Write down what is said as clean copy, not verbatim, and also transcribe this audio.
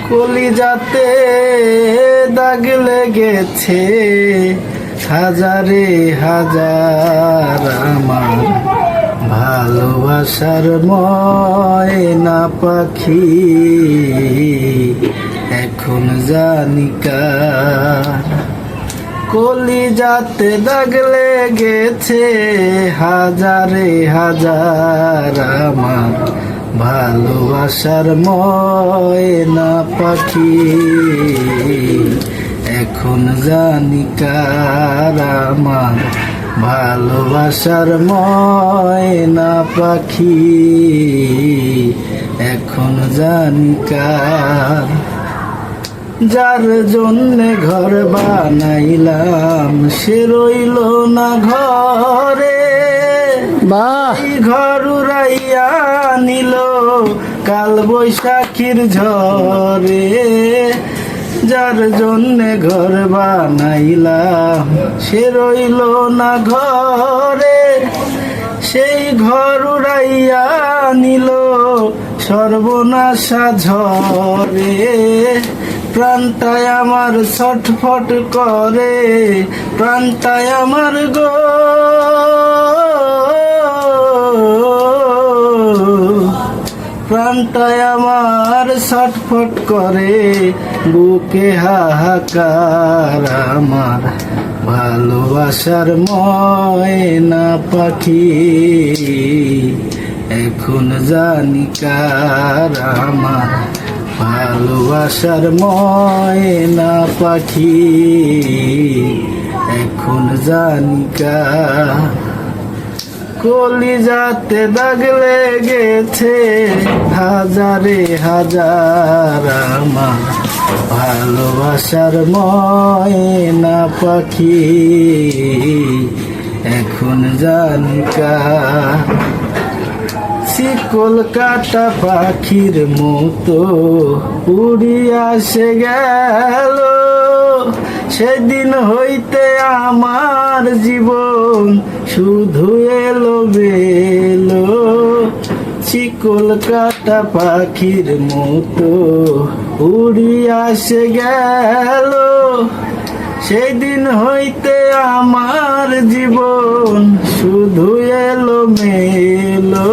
কলিজাতে দাগ লেগেছে হাজারে হাজার আমার ভালোবাসার ময়না পাখি এখন জানি কার। কলিজাতে দাগ লেগেছে হাজারে হাজার আমার ভালোবাসার ময়না পাখি এখন জানি কার আমার ভালোবাসার ময়না পাখি এখন জানি কার। যার জন্যে ঘর বানাইলাম সে রইল না ঘরে, ঘর উড়াইয়া নিল কাল বৈশাখীর ঝড়ে। যার জন্যে ঘর বানাইলাম সে রইল না ঘরে, সেই ঘর উড়াইয়া নিল সর্বনাশা ঝড়ে। প্রাণটায় আমার ছটফট করে, প্রাণটায় আমার গো প্রাণটায় আমার ছটফট করে, বুকে হাহাকার আমার ভালোবাসার ময়না পাখি এখন জানি কার আমার ভালোবাসার ময়না পাখি এখন জানি কার। কলিজাতে দাগ লেগেছে হাজারে হাজার আমার ভালোবাসার ময়না পাখি এখন জানি কার। কলকাতা পাখির মতো উড়িয়া সে গেল, সেদিন হইতে আমার জীবন শুধু এলো বেলো। কলকাতা পাখির মতো উড়িয়া সে গেল, সেদিন হইতে আমার জীবন শুধু এলো মেলো।